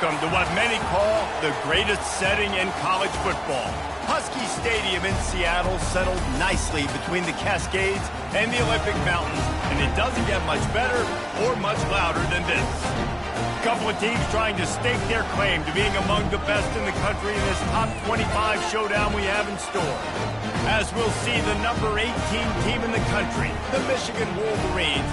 Welcome to what many call the greatest setting in college football. Husky Stadium in Seattle settled nicely between the Cascades and the Olympic Mountains, and it doesn't get much better or much louder than this. A couple of teams trying to stake their claim to being among the best in the country in this top 25 showdown we have in store. As we'll see the number 18 team in the country, the Michigan Wolverines,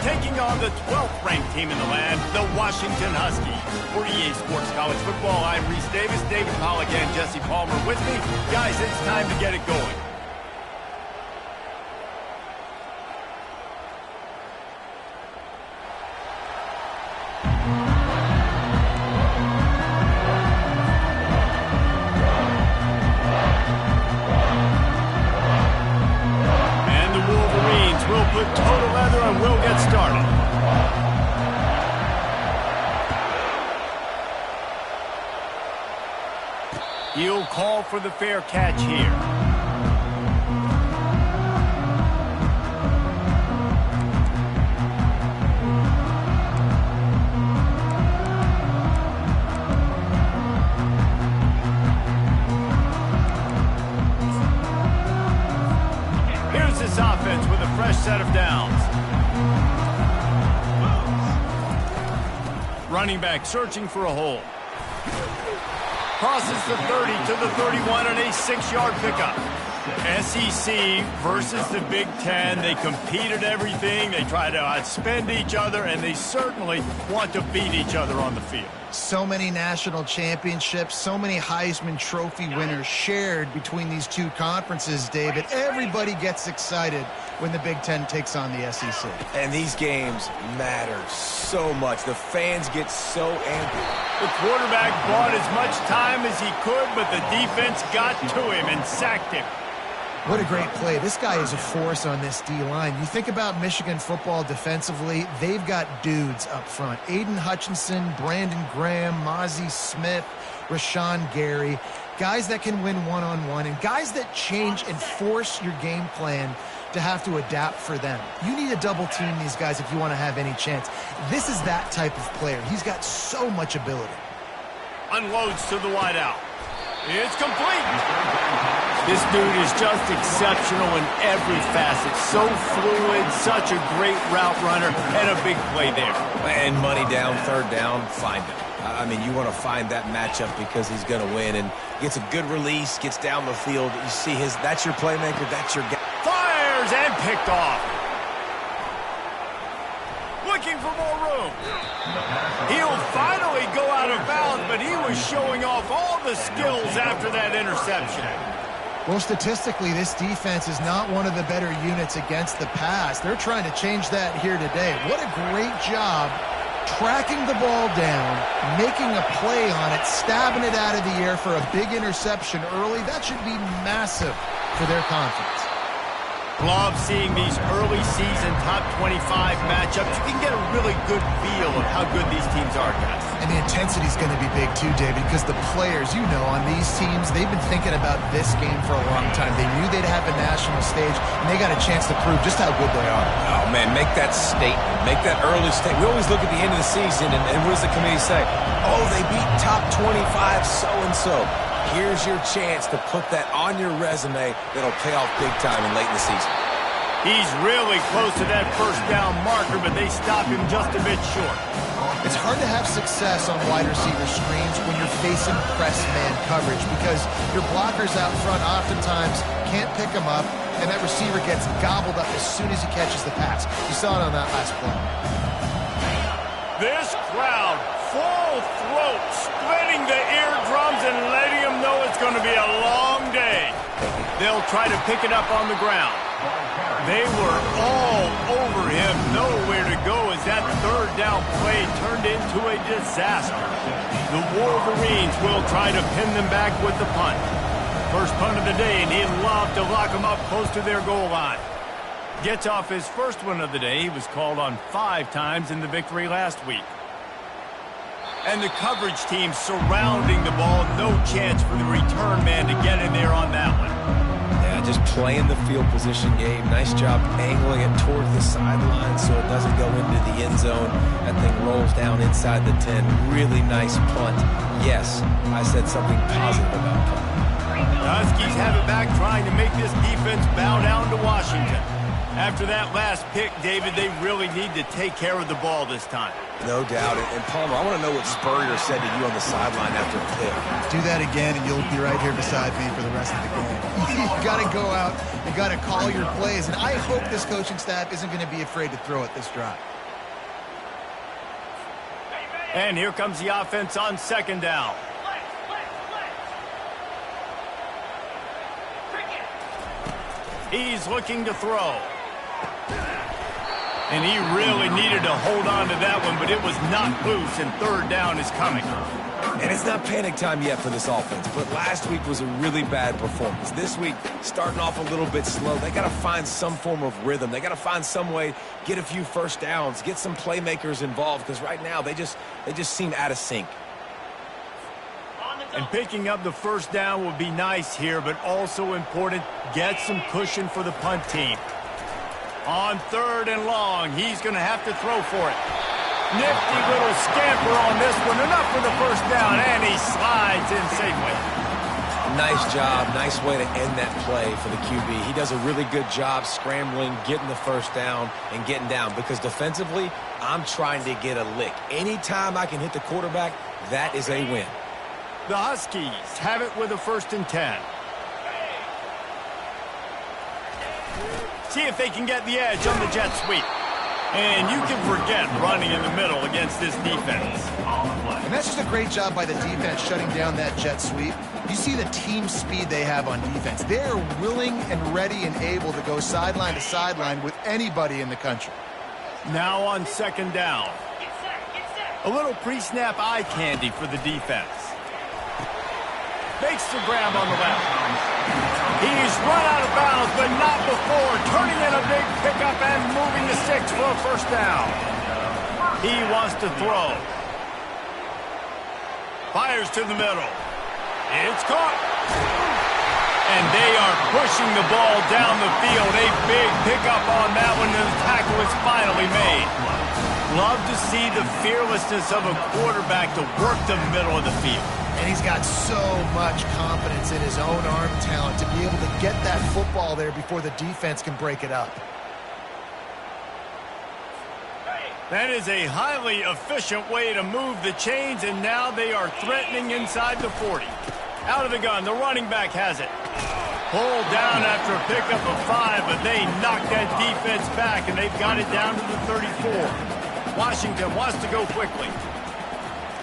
taking on the 12th ranked team in the land, the Washington Huskies. For EA Sports College Football, I'm Reese Davis, David Pollack, and Jesse Palmer with me. Guys, it's time to get it going. And the Wolverines will put total leather and we'll get started. He'll call for the fair catch here. Here's this offense with a fresh set of downs. Running back searching for a hole. Crosses the 30 to the 31 on a 6-yard pickup. SEC versus the Big Ten. They compete at everything. They try to outspend each other, and they certainly want to beat each other on the field. So many national championships, so many Heisman Trophy winners shared between these two conferences, David. Everybody gets excited when the Big Ten takes on the SEC. And these games matter so much. The fans get so angry. The quarterback bought as much time as he could, but the defense got to him and sacked him. What a great play. This guy is a force on this D-line. You think about Michigan football defensively, they've got dudes up front. Aiden Hutchinson, Brandon Graham, Mozzie Smith, Rashawn Gary. Guys that can win one-on-one and guys that change and force your game plan to have to adapt for them. You need to double team these guys if you want to have any chance. This is that type of player. He's got so much ability. Unloads to the wideout. It's complete. This dude is just exceptional in every facet. So fluid, such a great route runner, and a big play there. And money down, third down, find him. I mean, you want to find that matchup because he's going to win, and gets a good release, gets down the field. You see that's your playmaker, that's your guy. Fires and picked off. Looking for more room. He'll finally go out of bounds, but he was showing off all the skills after that interception. Well, statistically, this defense is not one of the better units against the pass. They're trying to change that here today. What a great job tracking the ball down, making a play on it, stabbing it out of the air for a big interception early. That should be massive for their confidence. Love seeing these early season top 25 matchups. You can get a really good feel of how good these teams are, guys. And the intensity is going to be big too, David, because the players, you know, on these teams, they've been thinking about this game for a long time. They knew they'd have a national stage, and they got a chance to prove just how good they are. Oh, man, make that statement. Make that early statement. We always look at the end of the season, and what does the committee say? Oh, they beat top 25 so-and-so. Here's your chance to put that on your resume that'll pay off big time and late in the season. He's really close to that first down marker, but they stop him just a bit short. It's hard to have success on wide receiver screens when you're facing press man coverage because your blockers out front oftentimes can't pick him up, and that receiver gets gobbled up as soon as he catches the pass. You saw it on that last play. This crowd, full throat, splitting the eardrums and letting them know it's going to be a long day. They'll try to pick it up on the ground. They were all over him, nowhere to go as that third down play turned into a disaster. The Wolverines will try to pin them back with the punt. First punt of the day, and he'd love to lock them up close to their goal line. Gets off his first one of the day. He was called on 5 times in the victory last week. And the coverage team surrounding the ball. No chance for the return man to get in there on that one. Yeah, just playing the field position game. Nice job angling it towards the sideline so it doesn't go into the end zone. That thing rolls down inside the 10. Really nice punt. Yes, I said something positive about punt. The Huskies have it back, trying to make this defense bow down to Washington. After that last pick, David, they really need to take care of the ball this time. No doubt. And Palmer, I want to know what Spurrier said to you on the sideline after the pick. Do that again, and you'll be right here beside me for the rest of the game. You got to go out. You got to call your plays. And I hope this coaching staff isn't going to be afraid to throw it this drive. And here comes the offense on second down. He's looking to throw. And he really needed to hold on to that one, but it was not loose, and third down is coming. And it's not panic time yet for this offense, but last week was a really bad performance. This week, starting off a little bit slow. They got to find some form of rhythm. They got to find some way, get a few first downs, get some playmakers involved, because right now they just seem out of sync. And picking up the first down will be nice here, but also important, get some cushion for the punt team. On third and long, he's going to have to throw for it. Nifty little scamper on this one, enough for the first down, and he slides in safely. Nice job, nice way to end that play for the QB. He does a really good job scrambling, getting the first down, and getting down, because defensively, I'm trying to get a lick. Anytime I can hit the quarterback, that is a win. The Huskies have it with a 1st and 10. See if they can get the edge on the jet sweep. And you can forget running in the middle against this defense. And that's just a great job by the defense shutting down that jet sweep. You see the team speed they have on defense. They're willing and ready and able to go sideline to sideline with anybody in the country. Now on second down. A little pre-snap eye candy for the defense. Makes the grab on the left. He's run out of bounds, but not before. Turning in a big pickup and moving the 6 for a first down. He wants to throw. Fires to the middle. It's caught. And they are pushing the ball down the field. A big pickup on that one, and the tackle is finally made. Love to see the fearlessness of a quarterback to work the middle of the field. And he's got so much confidence in his own arm talent to be able to get that football there before the defense can break it up. That is a highly efficient way to move the chains, and now they are threatening inside the 40. Out of the gun, the running back has it. Pulled down after a pickup of 5, but they knocked that defense back, and they've got it down to the 34. Washington wants to go quickly.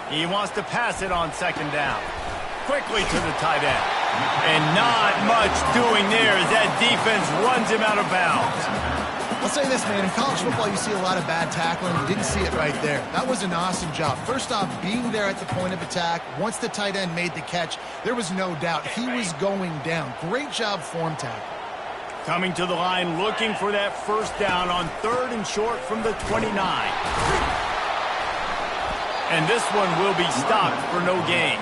He wants to pass it on second down. Quickly to the tight end. And not much doing there as that defense runs him out of bounds. I'll say this, man. In college football, you see a lot of bad tackling. You didn't see it right there. That was an awesome job. First off, being there at the point of attack. Once the tight end made the catch, there was no doubt he was going down. Great job form tackle. Coming to the line, looking for that first down on 3rd and short from the 29. And this one will be stopped for no gain.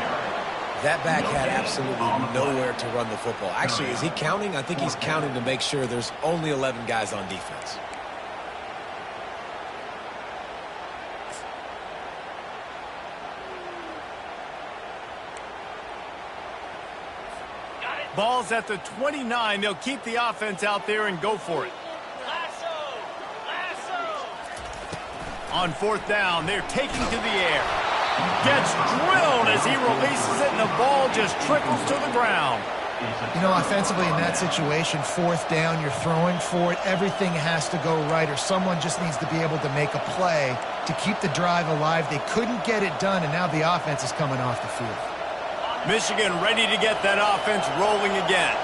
That back had absolutely nowhere to run the football. Actually, is he counting? I think he's counting to make sure there's only 11 guys on defense. Ball's at the 29. They'll keep the offense out there and go for it. On 4th down, they're taking to the air. Gets drilled as he releases it, and the ball just trickles to the ground. You know, offensively in that situation, 4th down, you're throwing for it. Everything has to go right, or someone just needs to be able to make a play to keep the drive alive. They couldn't get it done, and now the offense is coming off the field. Michigan ready to get that offense rolling again.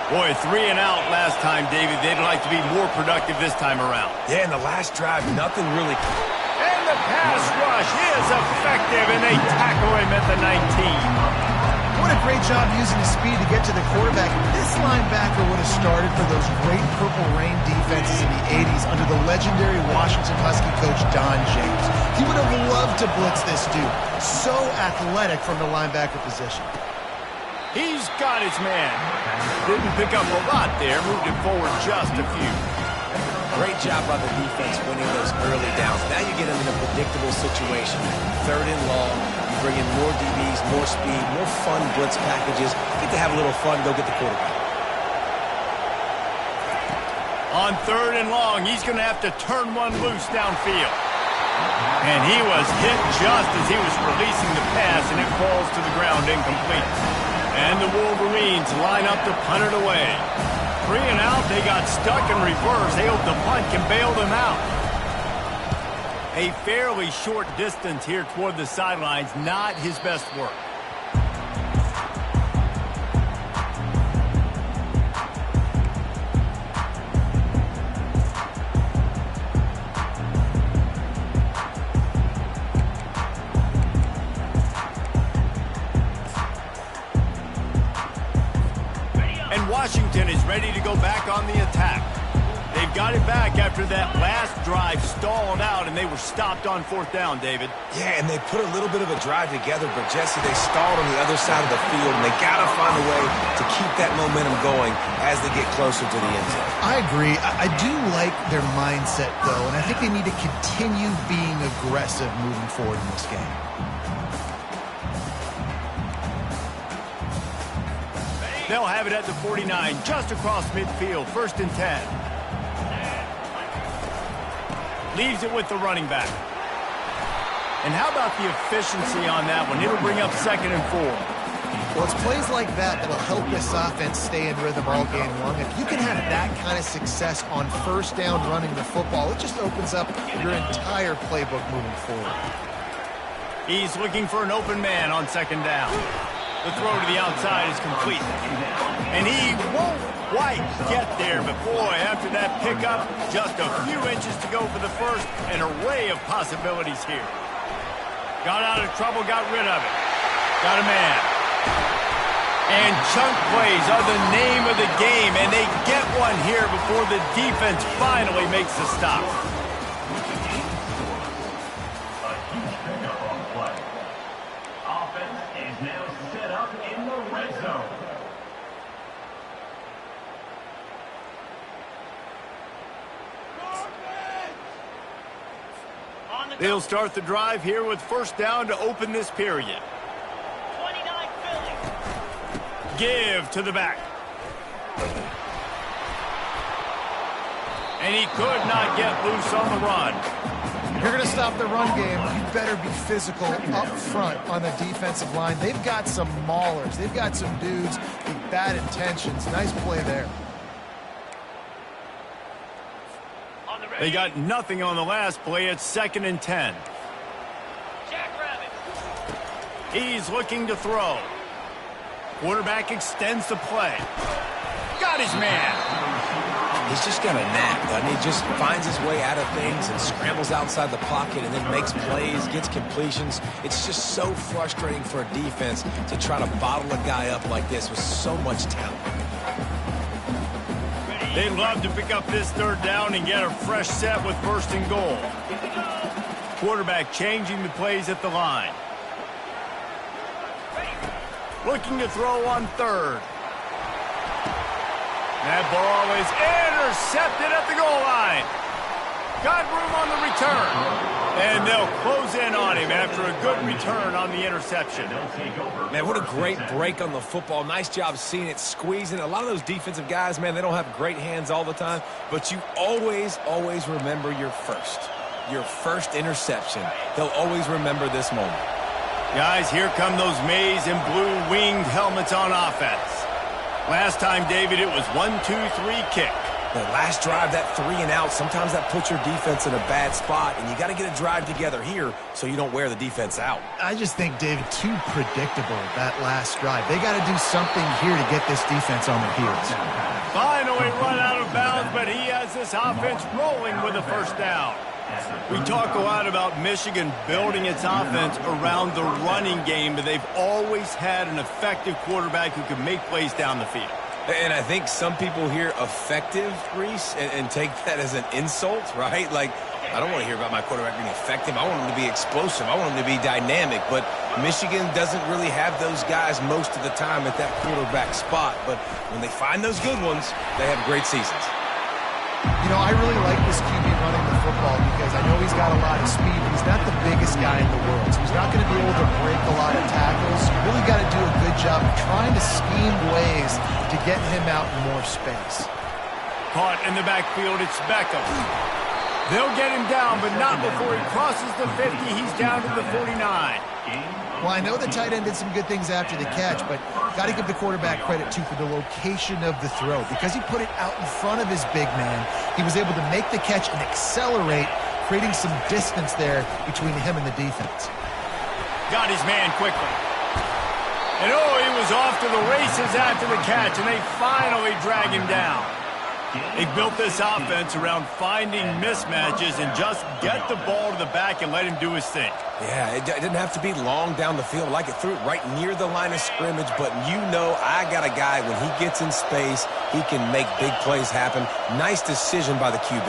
Boy, 3 and out last time, David. They'd like to be more productive this time around. Yeah, in the last drive, nothing really. And the pass rush is effective, and they tackle him at the 19. What a great job using his speed to get to the quarterback. This linebacker would have started for those great Purple Rain defenses in the 80s under the legendary Washington Husky coach Don James. He would have loved to blitz this dude. So athletic from the linebacker position. He's got his man. Didn't pick up a lot there, moved it forward just a few. Great job by the defense winning those early downs. Now you get them in a predictable situation. 3rd and long, you bring in more DBs, more speed, more fun blitz packages. Get to have a little fun, go get the quarterback. On 3rd and long, he's going to have to turn one loose downfield. And he was hit just as he was releasing the pass, and it falls to the ground incomplete. And the Wolverines line up to punt it away. 3 and out, they got stuck in reverse. They hope the punt can bail them out. A fairly short distance here toward the sidelines, not his best work. Washington is ready to go back on the attack. They've got it back after that last drive stalled out, and they were stopped on 4th down, David. Yeah, and they put a little bit of a drive together, but Jesse, they stalled on the other side of the field, and they got to find a way to keep that momentum going as they get closer to the end zone. I agree. I do like their mindset, though, and I think they need to continue being aggressive moving forward in this game. They'll have it at the 49, just across midfield, 1st and 10. Leaves it with the running back. And how about the efficiency on that one? It'll bring up 2nd and 4. Well, it's plays like that that'll help this offense stay in rhythm all game long. If you can have that kind of success on 1st down running the football, it just opens up your entire playbook moving forward. He's looking for an open man on 2nd down. The throw to the outside is complete. And he won't quite get there, but boy, after that pickup, just a few inches to go for the first. An array of possibilities here. Got out of trouble, got rid of it. Got a man. And chunk plays are the name of the game, and they get one here before the defense finally makes the stop. They'll start the drive here with 1st down to open this period. 29 Philly. Give to the back. And he could not get loose on the run. If you're going to stop the run game, you better be physical up front on the defensive line. They've got some maulers. They've got some dudes with bad intentions. Nice play there. They got nothing on the last play. It's 2nd and 10. Jackrabbit. He's looking to throw. Quarterback extends the play. Got his man. He's just got a knack, doesn't he? Just finds his way out of things and scrambles outside the pocket and then makes plays, gets completions. It's just so frustrating for a defense to try to bottle a guy up like this with so much talent. They'd love to pick up this 3rd down and get a fresh set with 1st and goal. Quarterback changing the plays at the line. Looking to throw on 3rd. That ball is intercepted at the goal line. Got room on the return. And they'll close in on him after a good return on the interception. Man, what a great break on the football. Nice job seeing it, squeezing. A lot of those defensive guys, man, they don't have great hands all the time, but you always remember your first interception. They'll always remember this moment. Guys, here come those maize and blue winged helmets on offense. Last time, David, it was 1-2-3 kick. The last drive, that 3 and out, sometimes that puts your defense in a bad spot, and you got to get a drive together here so you don't wear the defense out. I just think, David, too predictable, that last drive. They got to do something here to get this defense on their heels. Finally run out of bounds, but he has this offense rolling with a 1st down. We talk a lot about Michigan building its offense around the running game, but they've always had an effective quarterback who can make plays down the field. And I think some people hear effective, Reese, and take that as an insult, right? Like, I don't want to hear about my quarterback being effective. I want him to be explosive. I want him to be dynamic. But Michigan doesn't really have those guys most of the time at that quarterback spot, but when they find those good ones, they have great seasons. You know, I really like this QB running the football because I know he's got a lot of speed, but he's not the biggest guy in the world. So he's not going to be able to break a lot of tackles. You really got to do a good job of trying to scheme ways to get him out in more space. Caught in the backfield, it's Beckham. They'll get him down, but not before he crosses the 50. He's down to the 49. Well, I know the tight end did some good things after the catch, but got to give the quarterback credit, too, for the location of the throw. Because he put it out in front of his big man, he was able to make the catch and accelerate, creating some distance there between him and the defense. Got his man quickly. And, oh, he was off to the races after the catch, and they finally drag him down. They built this offense around finding mismatches and just get the ball to the back and let him do his thing. Yeah, it didn't have to be long down the field. Like it threw it right near the line of scrimmage, but you know I got a guy, when he gets in space, he can make big plays happen. Nice decision by the QB.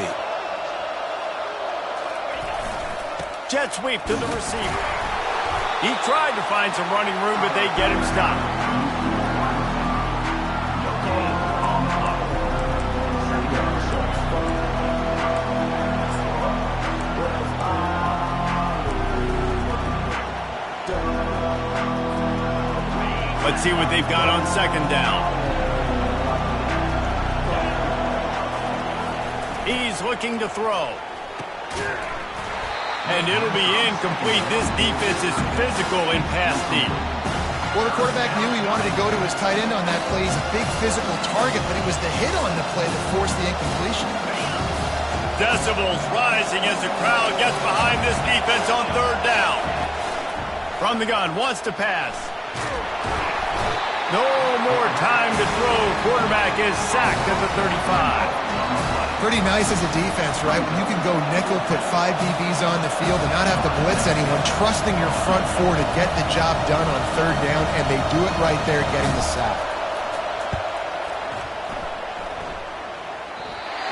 Jet sweep to the receiver. He tried to find some running room, but they get him stopped. Let's see what they've got on second down. He's looking to throw. And it'll be incomplete. This defense is physical in pass deep. Well, the quarterback knew he wanted to go to his tight end on that play. He's a big physical target, but it was the hit on the play that forced the incompletion. Decibels rising as the crowd gets behind this defense on third down. From the gun, wants to pass. No more time to throw. Quarterback is sacked at the 35. Pretty nice as a defense, right? When you can go nickel, put 5 DBs on the field and not have to blitz anyone, trusting your front four to get the job done on third down, and they do it right there, getting the sack.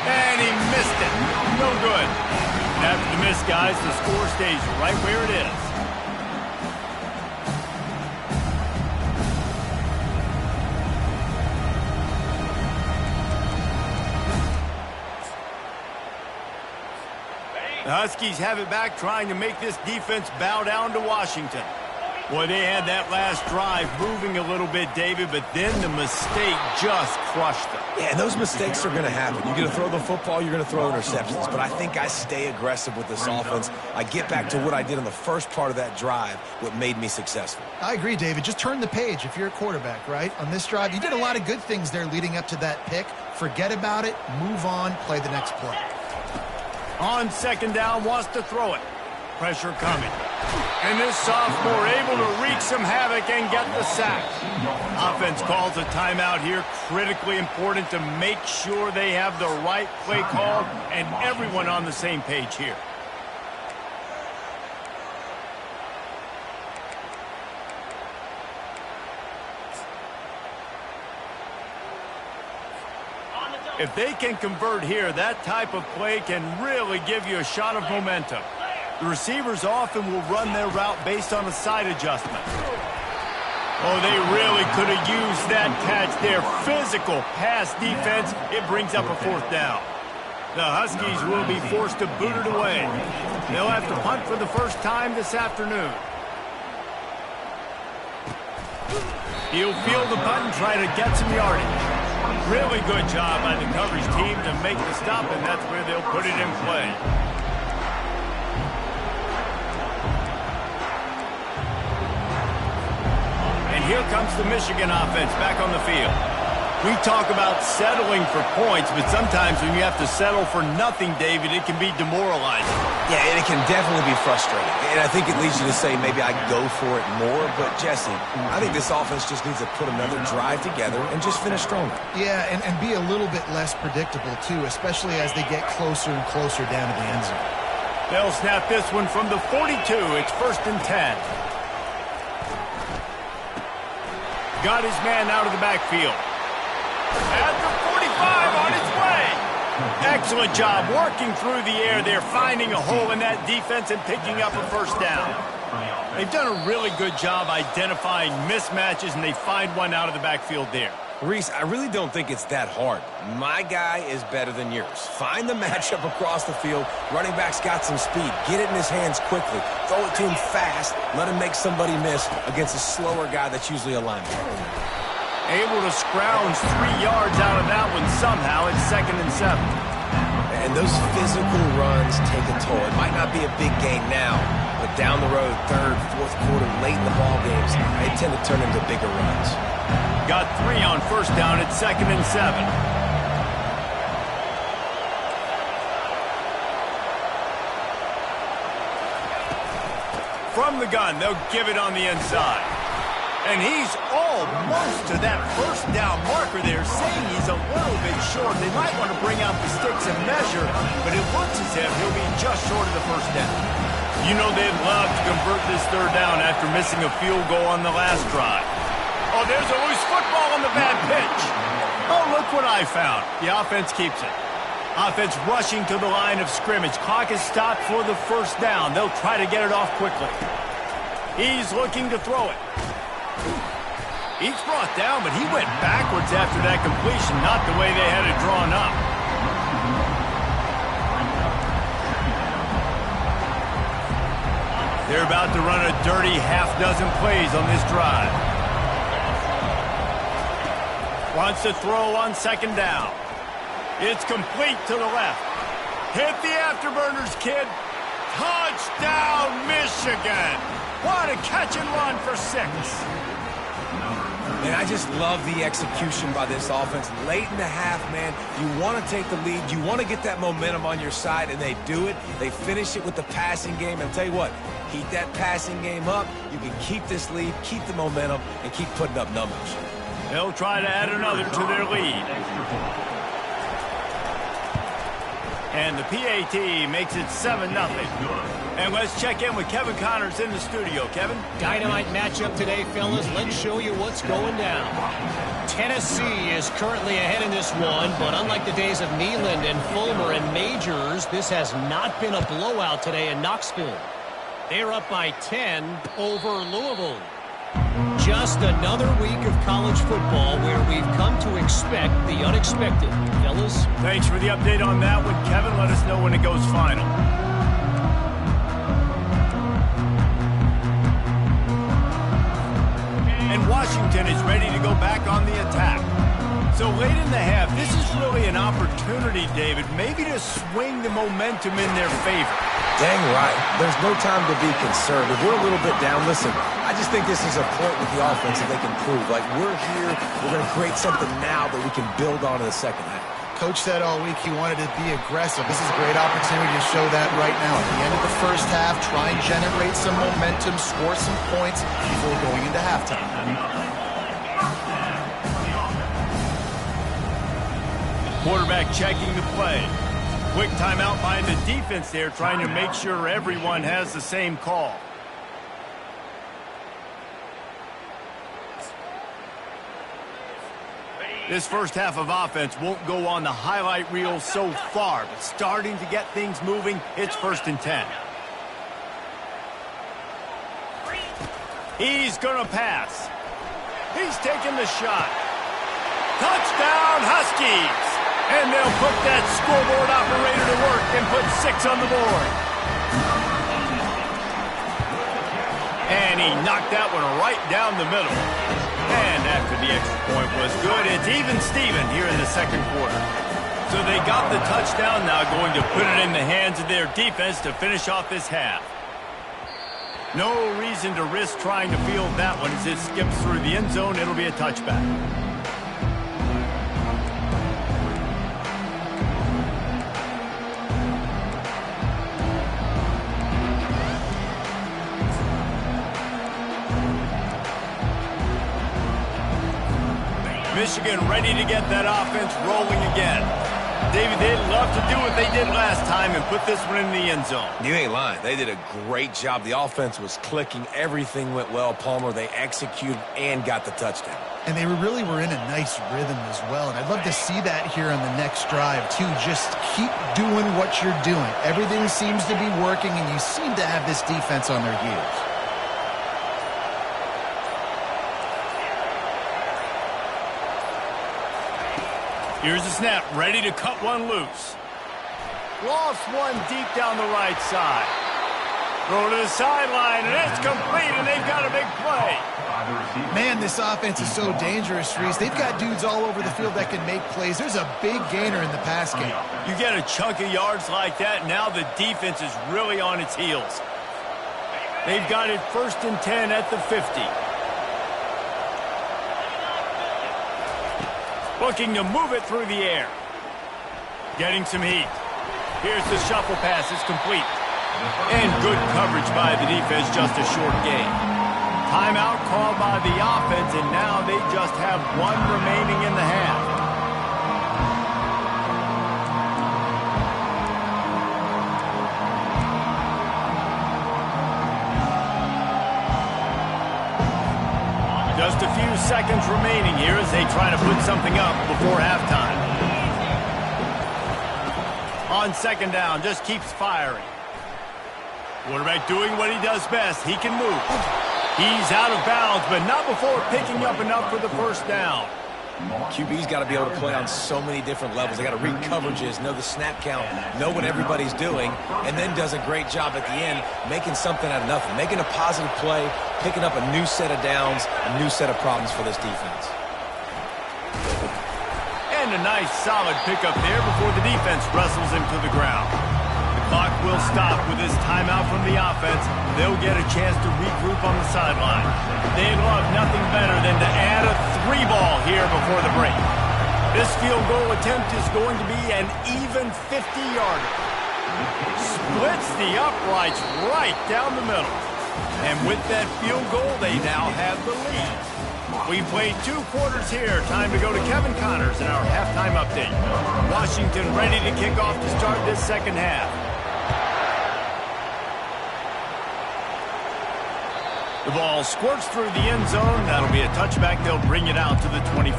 And he missed it. No good. After the miss, guys, the score stays right where it is. The Huskies have it back, trying to make this defense bow down to Washington. Boy, they had that last drive moving a little bit, David, but then the mistake just crushed them. Yeah, and those mistakes are going to happen. You're going to throw the football, you're going to throw interceptions. But I think I stay aggressive with this offense. I get back to what I did on the first part of that drive, what made me successful. I agree, David. Just turn the page if you're a quarterback, right? On this drive, you did a lot of good things there leading up to that pick. Forget about it, move on, play the next play. On second down, wants to throw it. Pressure coming. And this sophomore able to wreak some havoc and get the sack. Offense calls a timeout here. Critically important to make sure they have the right play call and everyone on the same page here. If they can convert here, that type of play can really give you a shot of momentum. The receivers often will run their route based on a side adjustment. Oh, they really could have used that catch there. Physical pass defense. It brings up a fourth down. The Huskies will be forced to boot it away. They'll have to punt for the first time this afternoon. He'll field the punt and try to get some yardage. Really good job by the coverage team to make the stop, and that's where they'll put it in play. And here comes the Michigan offense back on the field. We talk about settling for points, but sometimes when you have to settle for nothing, David, it can be demoralizing. Yeah, and it can definitely be frustrating. And I think it leads you to say maybe I go for it more. But, Jesse, I think this offense just needs to put another drive together and just finish stronger. Yeah, and be a little bit less predictable, too, especially as they get closer and closer down to the end zone. They'll snap this one from the 42. It's 1st and 10. Got his man out of the backfield. At the 45 on its way. Excellent job working through the air there, finding a hole in that defense and picking up a first down. They've done a really good job identifying mismatches, and they find one out of the backfield there. Reese, I really don't think it's that hard. My guy is better than yours. Find the matchup across the field. Running back's got some speed. Get it in his hands quickly. Throw it to him fast. Let him make somebody miss against a slower guy that's usually a linebacker. Able to scrounge 3 yards out of that one somehow. It's 2nd and 7. And those physical runs take a toll. It might not be a big gain now, but down the road, 3rd, 4th quarter, late in the ball games, they tend to turn into bigger runs. Got 3 on 1st down at 2nd and 7. From the gun, they'll give it on the inside. And he's almost to that 1st down marker there, saying he's a little bit short. They might want to bring out the sticks and measure, but it looks as if he'll be just short of the 1st down. You know they'd love to convert this 3rd down after missing a field goal on the last drive. Oh, there's a loose football on the bad pitch. Oh, look what I found. The offense keeps it. Offense rushing to the line of scrimmage. Clock is stopped for the 1st down. They'll try to get it off quickly. He's looking to throw it. He's brought down, but he went backwards after that completion, not the way they had it drawn up. They're about to run a dirty half-dozen plays on this drive. Wants to throw on 2nd down. It's complete to the left. Hit the afterburners, kid. Touchdown, Michigan. What a catch and run for 6. And I just love the execution by this offense. Late in the half, man, you want to take the lead. You want to get that momentum on your side, and they do it. They finish it with the passing game. And I'll tell you what, keep that passing game up. You can keep this lead, keep the momentum, and keep putting up numbers. They'll try to add another to their lead. And the PAT makes it 7-0. And let's check in with Kevin Connors in the studio. Kevin? Dynamite matchup today, fellas. Let's show you what's going down. Tennessee is currently ahead in this one, but unlike the days of Neyland and Fulmer and Majors, this has not been a blowout today in Knoxville. They're up by 10 over Louisville. Just another week of college football where we've come to expect the unexpected. Fellas? Thanks for the update on that one, Kevin. Let us know when it goes final. And Washington is ready to go back on the attack. So late in the half, this is really an opportunity, David, maybe to swing the momentum in their favor. Dang right. There's no time to be concerned. If we're a little bit down, listen, I just think this is a point with the offense that they can prove. Like, we're here, we're going to create something now that we can build on in the 2nd half. Coach said all week he wanted to be aggressive. This is a great opportunity to show that right now. At the end of the 1st half, try and generate some momentum, score some points before going into halftime. Quarterback checking the play. Quick timeout by the defense there, trying to make sure everyone has the same call. This 1st half of offense won't go on the highlight reel so far, but starting to get things moving, it's 1st and 10. He's going to pass. He's taking the shot. Touchdown, Huskies! And they'll put that scoreboard operator to work and put 6 on the board. And he knocked that one right down the middle. And after the extra point was good, it's even Steven here in the 2nd quarter. So they got the touchdown, now going to put it in the hands of their defense to finish off this half. No reason to risk trying to field that one as it skips through the end zone. It'll be a touchback. Michigan ready to get that offense rolling again. David, they'd love to do what they did last time and put this one in the end zone. You ain't lying. They did a great job. The offense was clicking. Everything went well. Palmer, they executed and got the touchdown. And they really were in a nice rhythm as well. And I'd love to see that here on the next drive, too. Just keep doing what you're doing. Everything seems to be working, and you seem to have this defense on their heels. Here's the snap, ready to cut one loose. Lost one deep down the right side. Throw to the sideline, and it's complete, and they've got a big play. Man, this offense is so dangerous, Reese. They've got dudes all over the field that can make plays. There's a big gainer in the pass game. You get a chunk of yards like that, now the defense is really on its heels. They've got it 1st and 10 at the 50. Looking to move it through the air. Getting some heat. Here's the shuffle pass. It's complete. And good coverage by the defense, just a short gain. Timeout called by the offense, and now they just have one remaining in the half. Just a few seconds remaining here as they try to put something up before halftime. On 2nd down, just keeps firing. Quarterback doing what he does best. He can move. He's out of bounds, but not before picking up enough for the 1st down. QB's got to be able to play on so many different levels. They got to read coverages, know the snap count, know what everybody's doing, and then does a great job at the end making something out of nothing, making a positive play, picking up a new set of downs, a new set of problems for this defense. And a nice solid pickup there before the defense wrestles him to the ground. The clock will stop with this timeout from the offense. They'll get a chance to regroup on the sideline. They'd love nothing better than to add a 3-ball here before the break. This field goal attempt is going to be an even 50-yarder. Splits the uprights right down the middle. And with that field goal, they now have the lead. We played 2 quarters here. Time to go to Kevin Connors in our halftime update. Washington ready to kick off to start this 2nd half. The ball squirts through the end zone. That'll be a touchback. They'll bring it out to the 25.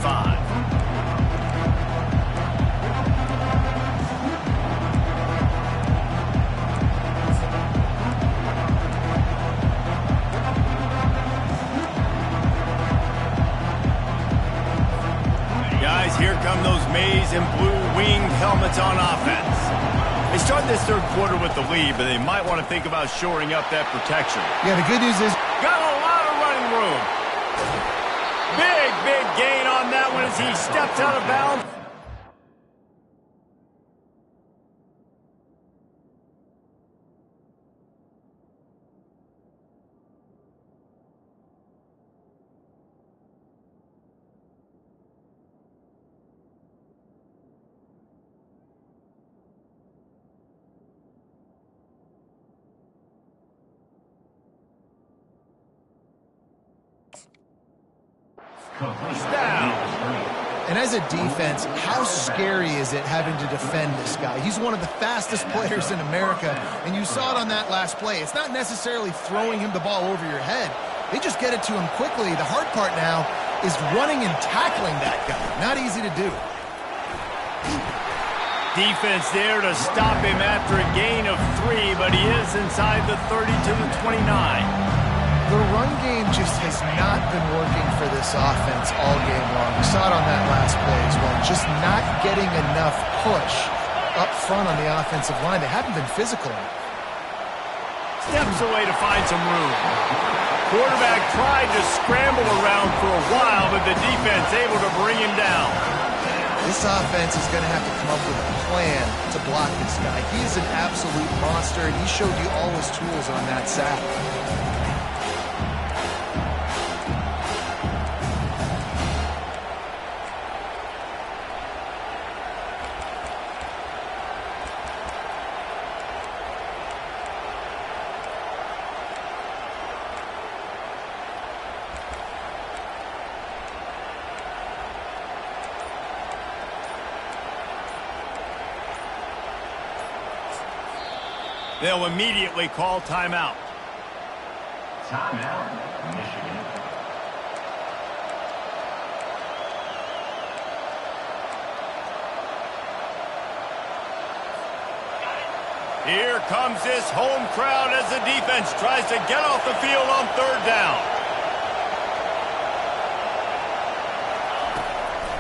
Guys, here come those maize and blue winged helmets on offense. They start this 3rd quarter with the lead, but they might want to think about shoring up that protection. Yeah, the good news is got a lot of running room. Big gain on that one as he steps out of bounds. Down. And as a defense, how scary is it having to defend this guy? He's one of the fastest players in America, and you saw it on that last play. It's not necessarily throwing him the ball over your head. They just get it to him quickly. The hard part now is running and tackling that guy. Not easy to do. Defense there to stop him after a gain of 3, but he is inside the 30 to the 29. The run game just has not been working for this offense all game long. We saw it on that last play as well. Just not getting enough push up front on the offensive line. They haven't been physical. Steps away to find some room. Quarterback tried to scramble around for a while, but the defense able to bring him down. This offense is going to have to come up with a plan to block this guy. He is an absolute monster, and he showed you all his tools on that sack. They'll immediately call timeout. Timeout, Michigan. Here comes this home crowd as the defense tries to get off the field on 3rd down.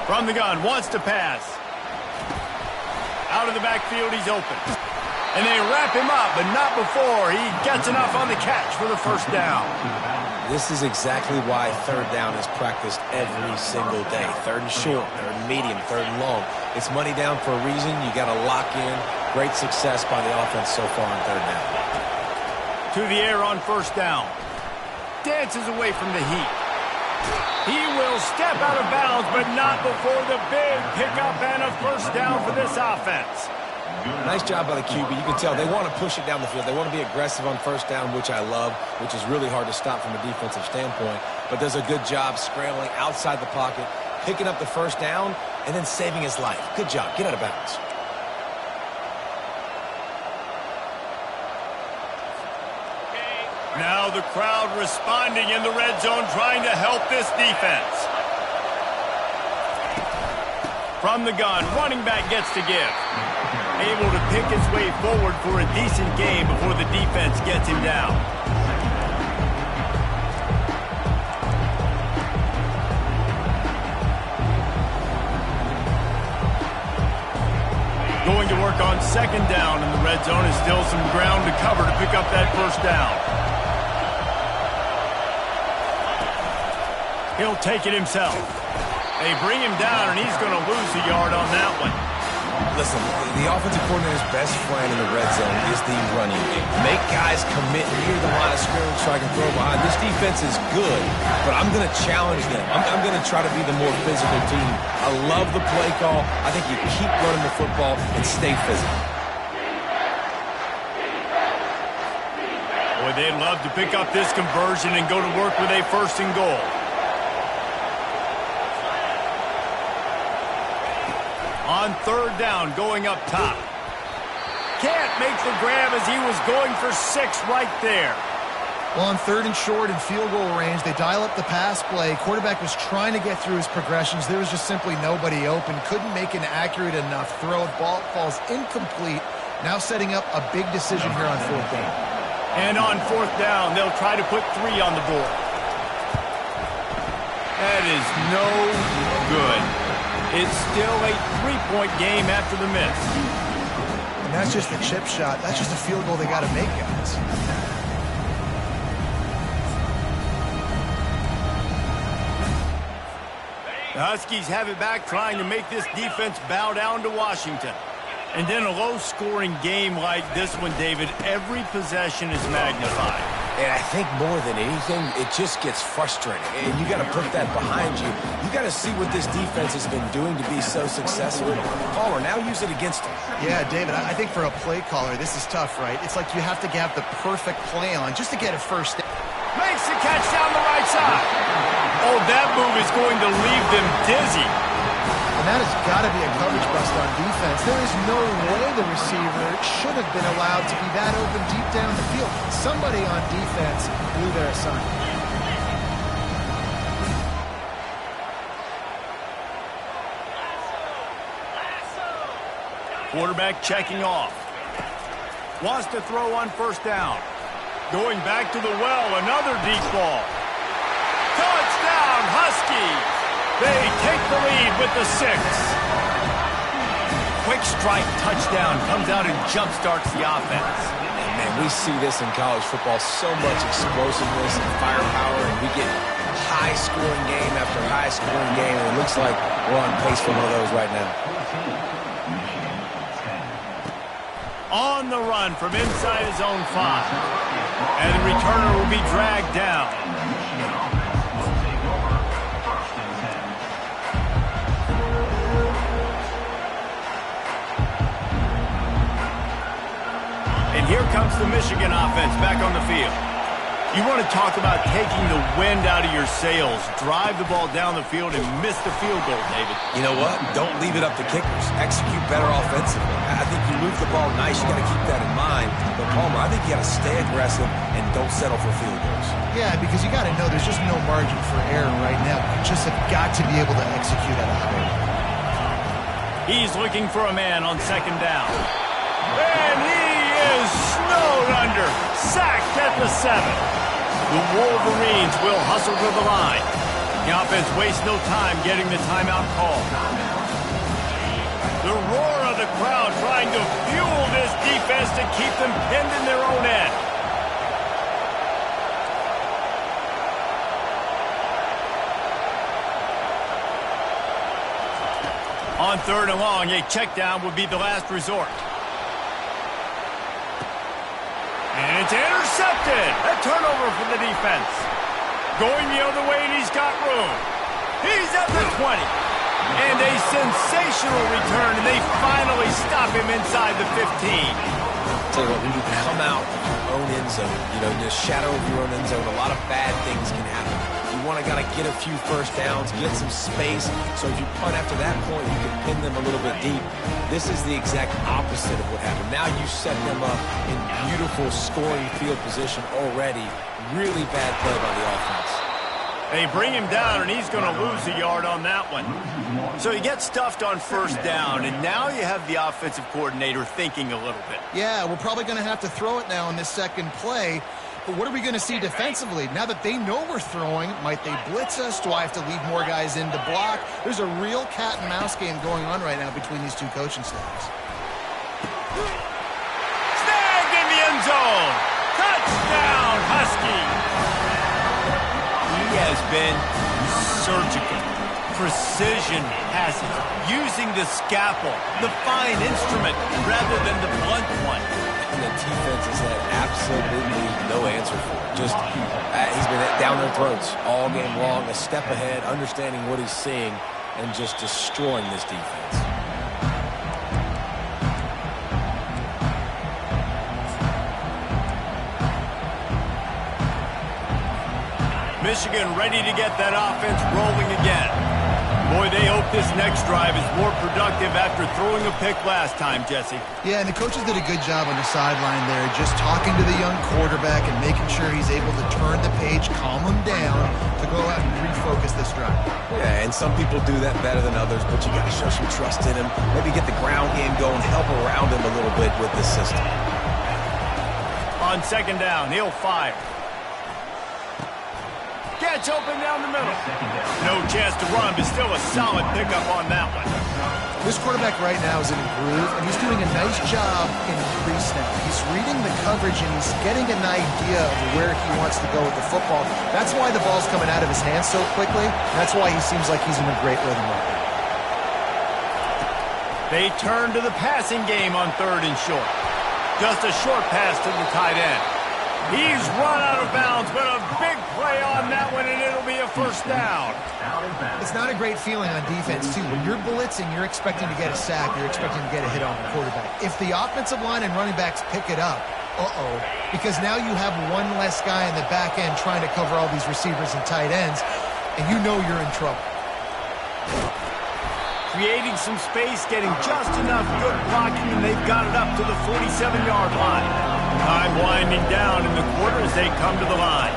From the gun, wants to pass. Out of the backfield, he's open. And they wrap him up, but not before he gets enough on the catch for the first down. This is exactly why third down is practiced every single day. Third and short, third and medium, third and long. It's money down for a reason. You got to lock in. Great success by the offense so far on third down. To the air on first down. Dances away from the heat. He will step out of bounds, but not before the big pickup and a first down for this offense. Nice job by the QB. You can tell they want to push it down the field. They want to be aggressive on first down, which I love, which is really hard to stop from a defensive standpoint. But does a good job scrambling outside the pocket, picking up the first down, and then saving his life. Good job. Get out of bounds. Now the crowd responding in the red zone, trying to help this defense. From the gun, running back gets to give. Able to pick his way forward for a decent game before the defense gets him down. Going to work on second down in the red zone, is still some ground to cover to pick up that first down. He'll take it himself. They bring him down, and he's going to lose a yard on that one. Listen, the offensive coordinator's best friend in the red zone is the running game. Make guys commit near the line of scrimmage so I can throw behind. This defense is good, but I'm going to challenge them. I'm going to try to be the more physical team. I love the play call. I think you keep running the football and stay physical. Boy, they'd love to pick up this conversion and go to work with a first and goal. On third down, going up top. Can't make the grab as he was going for 6 right there. Well, on third and short and field goal range, they dial up the pass play. Quarterback was trying to get through his progressions. There was just simply nobody open. Couldn't make an accurate enough throw. Ball falls incomplete. Now setting up a big decision here on fourth down. And on fourth down, they'll try to put 3 on the board. That is no good. It's still a 3-point game after the miss. And that's just a chip shot. That's just a field goal they got to make, guys. The Huskies have it back, trying to make this defense bow down to Washington. And in a low-scoring game like this one, David, every possession is magnified. And I think more than anything, it just gets frustrating. And you got to put that behind you. You got to see what this defense has been doing to be so successful. Palmer, now use it against them. Yeah, David, I think for a play caller, this is tough, right? It's like you have to have the perfect play on just to get a first down. Makes the catch down the right side. Oh, that move is going to leave them dizzy. And that has got to be a coverage bust on defense. There is no way the receiver should have been allowed to be that open deep down the field. Somebody on defense blew their assignment. Quarterback checking off. Wants to throw on first down. Going back to the well, another deep ball. Touchdown, Huskies! They take the lead with the 6. Quick strike touchdown comes out and jumpstarts the offense. And man, we see this in college football, so much explosiveness and firepower, and we get high-scoring game after high-scoring game, and it looks like we're on pace for one of those right now. On the run from inside his own 5. And the returner will be dragged down. And here comes the Michigan offense back on the field. You want to talk about taking the wind out of your sails. Drive the ball down the field and miss the field goal, David. You know what? Don't leave it up to kickers. Execute better offensively. I think you move the ball nice. You got to keep that in mind. But, Palmer, I think you got to stay aggressive and don't settle for field goals. Yeah, because you got to know there's just no margin for error right now. You just have got to be able to execute at a high level. He's looking for a man on second down. And he is snowed under. Sacked at the 7. The Wolverines will hustle to the line. The offense wastes no time getting the timeout call. The roar of the crowd trying to fuel this defense to keep them pinned in their own end. On 3rd and long, a check down would be the last resort. And it's intercepted. A turnover for the defense. Going the other way, and he's got room. He's at the 20. And a sensational return, and they finally stop him inside the 15. Tell you what, when you come out of your own end zone, in the shadow of your own end zone, a lot of bad things can happen. You want to get a few first downs, get some space, so if you punt after that point, you can pin them a little bit deep. This is the exact opposite of what happened. Now you set them up in beautiful scoring field position already. Really bad play by the offense. They bring him down, and he's going to lose a yard on that one. So he gets stuffed on 1st down, and now you have the offensive coordinator thinking a little bit. Yeah, we're probably going to have to throw it now in this second play. But what are we going to see defensively? Now that they know we're throwing, might they blitz us? Do I have to leave more guys in to block? There's a real cat and mouse game going on right now between these two coaching staffs. Snagged in the end zone. Touchdown, Husky. He has been surgical. Precision passes, using the scalpel, the fine instrument, rather than the blunt one. And the defense has had absolutely no answer for it. Just, he's been down their throats all game long, a step ahead, understanding what he's seeing, and just destroying this defense. Michigan ready to get that offense rolling again. Boy, they hope this next drive is more productive after throwing a pick last time, Jesse. Yeah, and the coaches did a good job on the sideline there, just talking to the young quarterback and making sure he's able to turn the page, calm him down, to go out and refocus this drive. Yeah, and some people do that better than others, but you got to show some trust in him. Maybe get the ground game going, help around him a little bit with this system. On 2nd down, he'll fire. Gets open down the middle. No chance to run, but still a solid pickup on that one. This quarterback right now is in a groove, and he's doing a nice job in pre-snap. He's reading the coverage, and he's getting an idea of where he wants to go with the football. That's why the ball's coming out of his hands so quickly. That's why he seems like he's in a great rhythm right now. They turn to the passing game on 3rd and short. Just a short pass to the tight end. He's run out of bounds, but a big play on that one, and it'll be a 1st down. It's not a great feeling on defense, too. When you're blitzing, you're expecting to get a sack. You're expecting to get a hit on the quarterback. If the offensive line and running backs pick it up, because now you have one less guy in the back end trying to cover all these receivers and tight ends, and you know you're in trouble. Creating some space, getting just enough good blocking, and they've got it up to the 47-yard line. Time winding down in the quarter as they come to the line.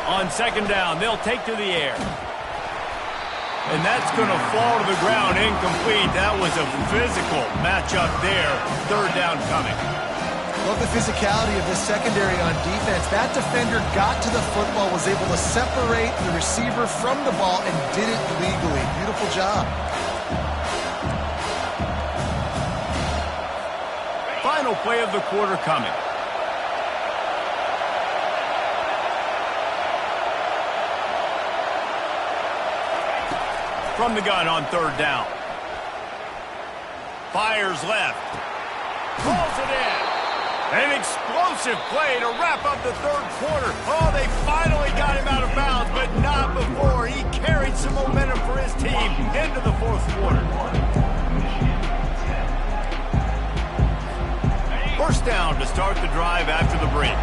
On 2nd down, they'll take to the air. And that's going to fall to the ground incomplete. That was a physical matchup there. 3rd down coming. Love the physicality of this secondary on defense. That defender got to the football, was able to separate the receiver from the ball, and did it legally. Beautiful job. Final play of the quarter coming. From the gun on 3rd down. Fires left. Pulls it in. An explosive play to wrap up the 3rd quarter. Oh, they finally got him out of bounds, but not before. He carried some momentum for his team into the 4th quarter. 1st down to start the drive after the break.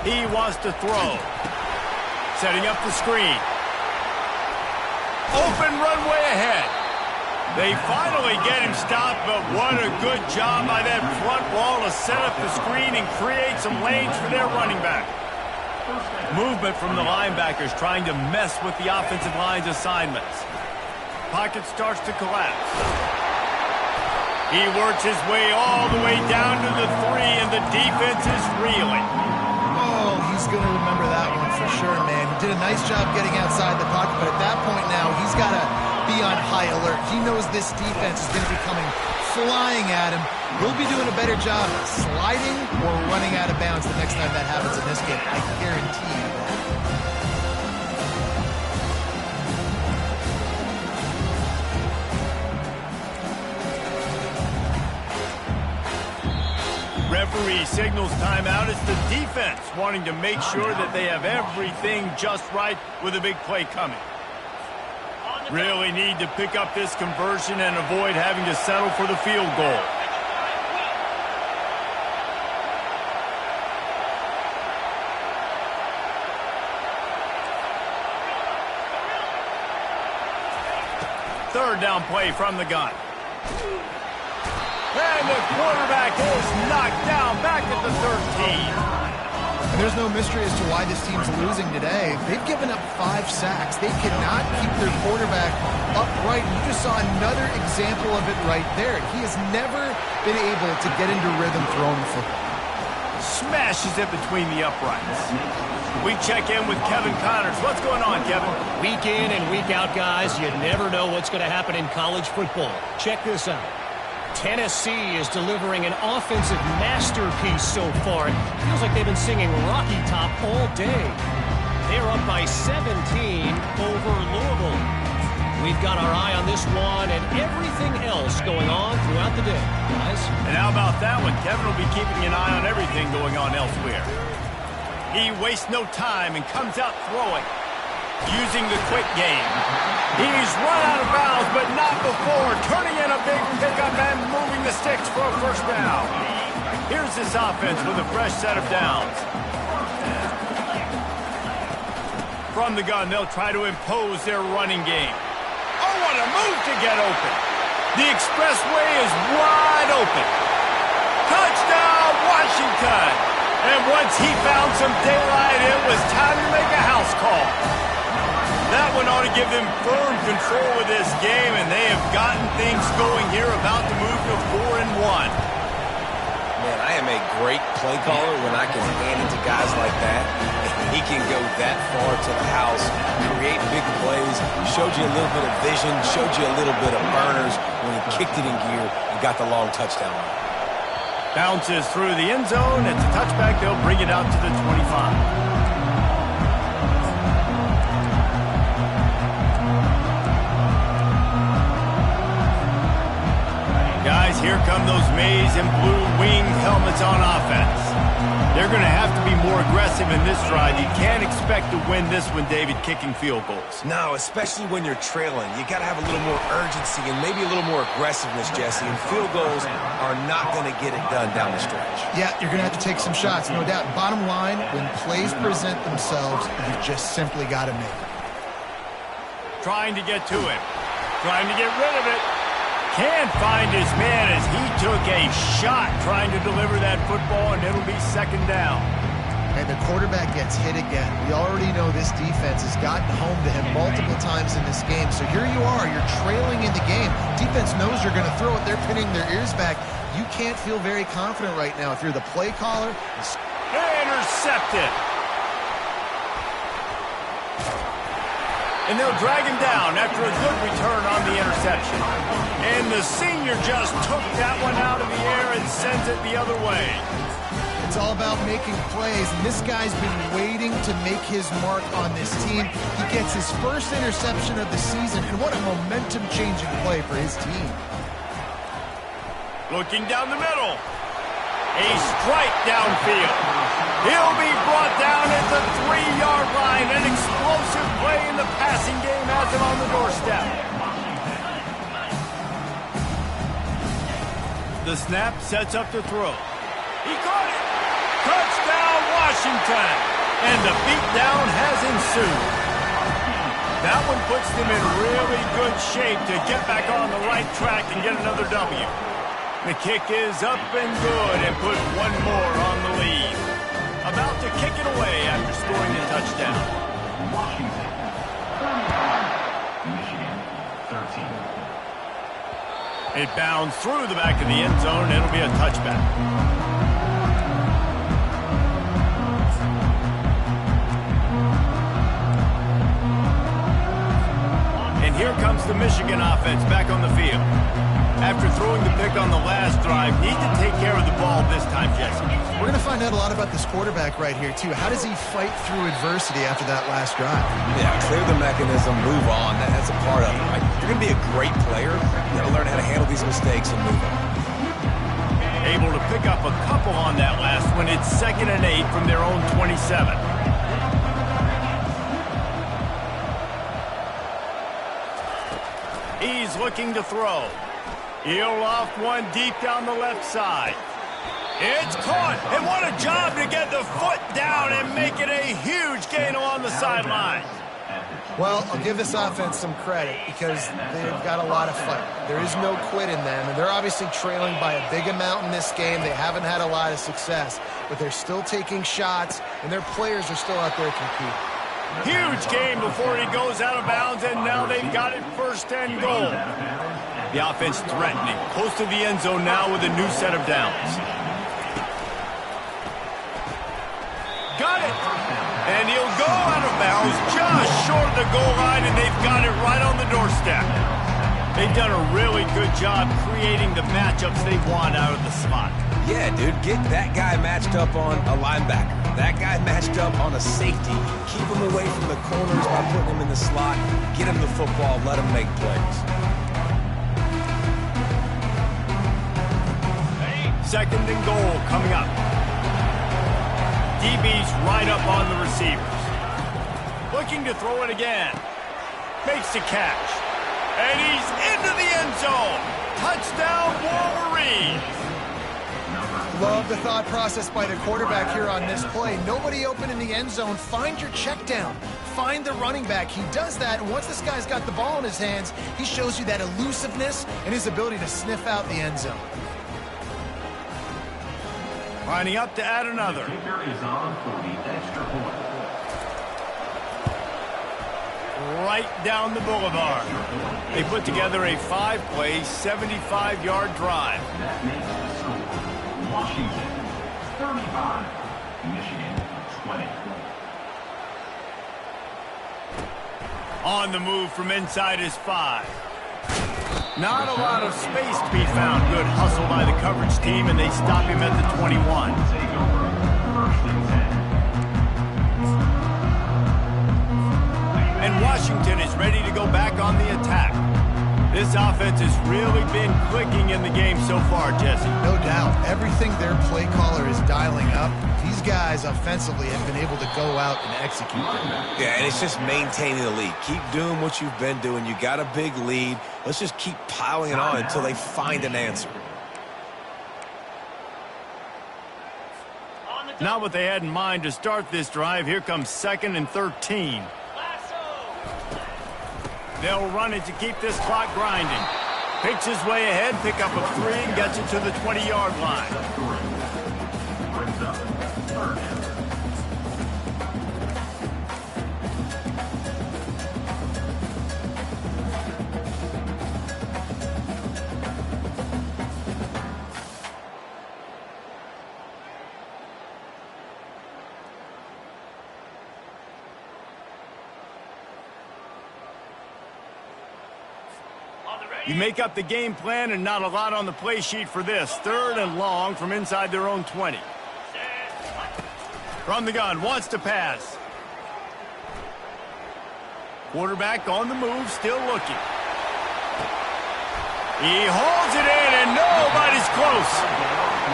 He wants to throw. Setting up the screen. Open runway ahead. They finally get him stopped, but what a good job by that front wall to set up the screen and create some lanes for their running back. Movement from the linebackers trying to mess with the offensive line's assignments. Pocket starts to collapse. He works his way all the way down to the 3, and the defense is reeling. Oh, he's He's going to remember that one for sure, man. He did a nice job getting outside the pocket, but at that point now, he's got to be on high alert. He knows this defense is going to be coming flying at him. He'll be doing a better job sliding or running out of bounds the next time that happens in this game. I guarantee you that. Referee signals timeout. It's the defense wanting to make sure that they have everything just right with a big play coming. Really need to pick up this conversion and avoid having to settle for the field goal. Third down play from the gun. And the quarterback is knocked down back at the 13. And there's no mystery as to why this team's losing today. They've given up 5 sacks. They cannot keep their quarterback upright. You just saw another example of it right there. He has never been able to get into rhythm throwing the football. Smashes it between the uprights. We check in with Kevin Connors. What's going on, Kevin? Week in and week out, guys, you never know what's going to happen in college football. Check this out. Tennessee is delivering an offensive masterpiece so far. It feels like they've been singing Rocky Top all day. They're up by 17 over Louisville. We've got our eye on this one and everything else going on throughout the day, guys. And how about that one? Kevin will be keeping an eye on everything going on elsewhere. He wastes no time and comes out throwing, using the quick game. He's run out of bounds, but not before turning in a big pickup and moving the sticks for a first down. Here's this offense with a fresh set of downs. From the gun, they'll try to impose their running game. Oh, what a move to get open. The expressway is wide open. Touchdown, Washington. And once he found some daylight, it was time to make a house call. That one ought to give them firm control of this game, and they have gotten things going here, about to move to 4-1. Man, I am a great play caller when I can hand it to guys like that. He can go that far to the house, create big plays, showed you a little bit of vision, showed you a little bit of burners when he kicked it in gear and got the long touchdown. Bounces through the end zone. It's a touchback. They'll bring it out to the 25. Guys, here come those maize and blue winged helmets on offense. They're going to have to be more aggressive in this drive. You can't expect to win this one, David, kicking field goals. No, especially when you're trailing. You got to have a little more urgency and maybe a little more aggressiveness, Jesse. And field goals are not going to get it done down the stretch. Yeah, you're going to have to take some shots, no doubt. Bottom line, when plays present themselves, you just simply got to make them. Trying to get to him. Trying to get rid of it. Can't find his man as he took a shot trying to deliver that football, and it'll be second down. And the quarterback gets hit again. We already know this defense has gotten home to him multiple times in this game. So here you are, you're trailing in the game. Defense knows you're going to throw it. They're pinning their ears back. You can't feel very confident right now if you're the play caller. Intercepted. And they'll drag him down after a good return on the interception. And the senior just took that one out of the air and sends it the other way. It's all about making plays, and this guy's been waiting to make his mark on this team. He gets his first interception of the season, and what a momentum-changing play for his team. Looking down the middle. A strike downfield. He'll be brought down at the 3-yard line. An explosive play in the passing game has him on the doorstep. The snap sets up the throw. He caught it. Touchdown, Washington. And the beatdown has ensued. That one puts them in really good shape to get back on the right track and get another W. The kick is up and good and put one more on the lead. About to kick it away after scoring the touchdown. Washington, 35. Michigan, 13. It bounds through the back of the end zone, and it'll be a touchback. Here comes the Michigan offense back on the field. After throwing the pick on the last drive, need to take care of the ball this time, Jesse. We're going to find out a lot about this quarterback right here, too. How does he fight through adversity after that last drive? Yeah, clear the mechanism, move on. That's a part of it, right? You're going to be a great player. You got to learn how to handle these mistakes and move on. Able to pick up a couple on that last one. It's 2nd and 8 from their own 27. He's looking to throw. He'll loft one deep down the left side. It's caught, and what a job to get the foot down and make it a huge gain along the sideline. Well, I'll give this offense some credit because they've got a lot of fight. There is no quit in them, and they're obviously trailing by a big amount in this game. They haven't had a lot of success, but they're still taking shots, and their players are still out there competing. Huge game before he goes out of bounds, and now they've got it 1st and goal. The offense threatening, close to the end zone now with a new set of downs. Got it! And he'll go out of bounds just short of the goal line, and they've got it right on the doorstep. They've done a really good job creating the matchups they want out of the slot. Yeah, dude, get that guy matched up on a linebacker. That guy matched up on a safety. Keep him away from the corners by putting him in the slot. Get him the football, let him make plays. 2nd and goal coming up. DB's right up on the receivers. Looking to throw it again. Makes the catch. And he's into the end zone. Touchdown, Wolverines. Love the thought process by the quarterback here on this play. Nobody open in the end zone. Find your check down. Find the running back. He does that, and once this guy's got the ball in his hands, he shows you that elusiveness and his ability to sniff out the end zone. Lining up to add another. Kicker is on for the extra point. Right down the boulevard. They put together a 5-play, 75-yard drive. That makes the score Washington 35, Michigan 20. On the move from inside his 5. Not a lot of space to be found. Good hustle by the coverage team, and they stop him at the 21. Take over 1st and 10. And Washington is ready to go back on the attack. This offense has really been clicking in the game so far, Jesse. No doubt. Everything their play caller is dialing up, these guys offensively have been able to go out and execute them. Yeah, and it's just maintaining the lead. Keep doing what you've been doing. You got a big lead. Let's just keep piling it on until they find an answer. Not what they had in mind to start this drive. Here comes 2nd and 13. They'll run it to keep this clock grinding. Picks his way ahead, pick up a 3, and gets it to the 20-yard line. Brings up 3rd down. You make up the game plan and not a lot on the play sheet for this. 3rd and long from inside their own 20. From the gun, wants to pass. Quarterback on the move, still looking. He hauls it in, and nobody's close.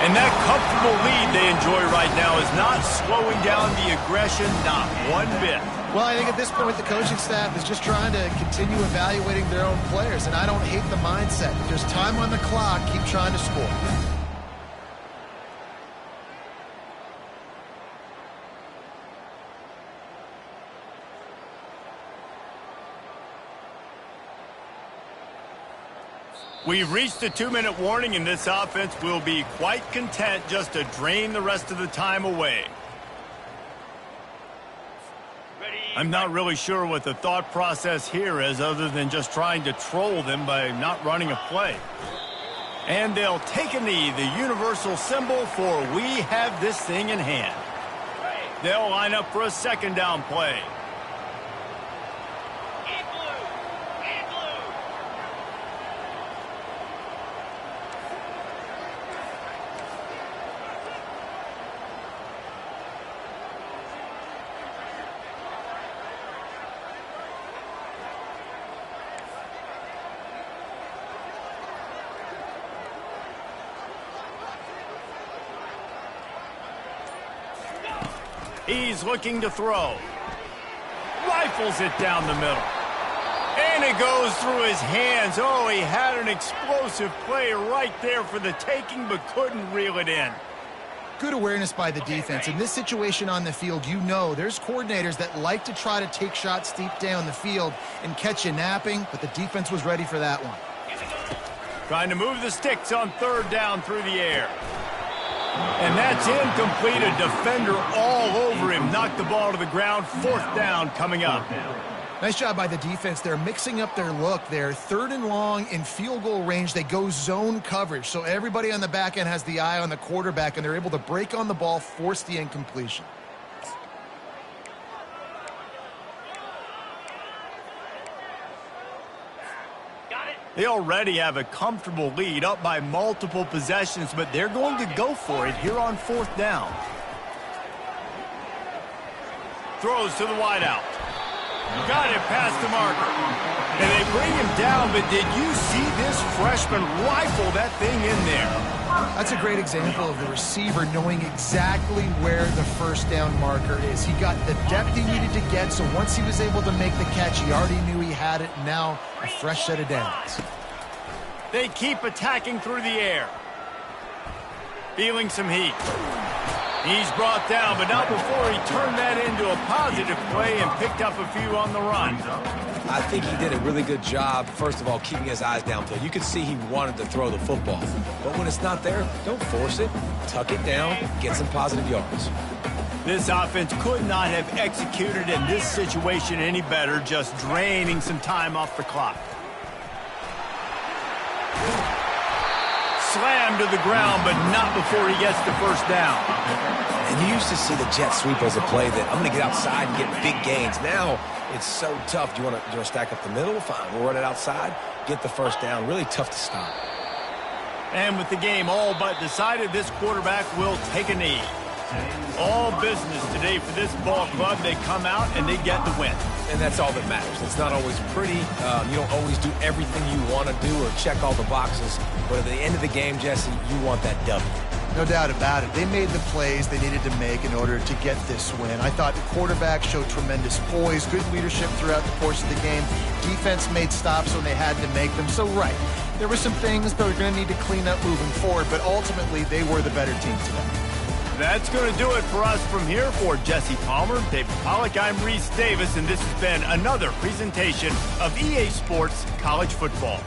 And that comfortable lead they enjoy right now is not slowing down the aggression, not one bit. Well, I think at this point the coaching staff is just trying to continue evaluating their own players, and I don't hate the mindset. There's time on the clock. Keep trying to score. We've reached a 2-minute warning, and this offense will be quite content just to drain the rest of the time away. I'm not really sure what the thought process here is other than just trying to troll them by not running a play. And they'll take a knee, the universal symbol for we have this thing in hand. They'll line up for a 2nd down play. He's looking to throw. Rifles it down the middle. And it goes through his hands. Oh, he had an explosive play right there for the taking, but couldn't reel it in. Good awareness by the defense. In this situation on the field, you know there's coordinators that like to try to take shots deep down the field and catch you napping, but the defense was ready for that one. Trying to move the sticks on third down through the air. And that's incomplete. A defender all over him. Knocked the ball to the ground. Fourth down coming up. Nice job by the defense. They're mixing up their look there. Third and long in field goal range. They go zone coverage. So everybody on the back end has the eye on the quarterback, and they're able to break on the ball, force the incompletion. They already have a comfortable lead, up by multiple possessions, but they're going to go for it here on fourth down. Throws to the wideout. Got it past the marker. And they bring him down, but did you see this freshman rifle that thing in there? That's a great example of the receiver knowing exactly where the first down marker is. He got the depth he needed to get, so once he was able to make the catch, he already knew he had it. Now a fresh set of downs. They keep attacking through the air. Feeling some heat. He's brought down, but not before he turned that into a positive play and picked up a few on the run. I think he did a really good job, first of all, keeping his eyes downfield. You could see he wanted to throw the football. But when it's not there, don't force it. Tuck it down, get some positive yards. This offense could not have executed in this situation any better, just draining some time off the clock. Slammed to the ground, but not before he gets the first down. And you used to see the jet sweep as a play that I'm going to get outside and get big gains. Now it's so tough. Do you want to stack up the middle? Fine. We'll run it outside, get the first down. Really tough to stop. And with the game all but decided, this quarterback will take a knee. All business today for this ball club. They come out and they get the win. And that's all that matters. It's not always pretty. You don't always do everything you want to do or check all the boxes. But at the end of the game, Jesse, you want that W. No doubt about it. They made the plays they needed to make in order to get this win. I thought the quarterback showed tremendous poise, good leadership throughout the course of the game. Defense made stops when they had to make them. So, right, there were some things they're going to need to clean up moving forward, but ultimately they were the better team today. That's going to do it for us from here. For Jesse Palmer, David Pollack, I'm Reese Davis, and this has been another presentation of EA Sports College Football.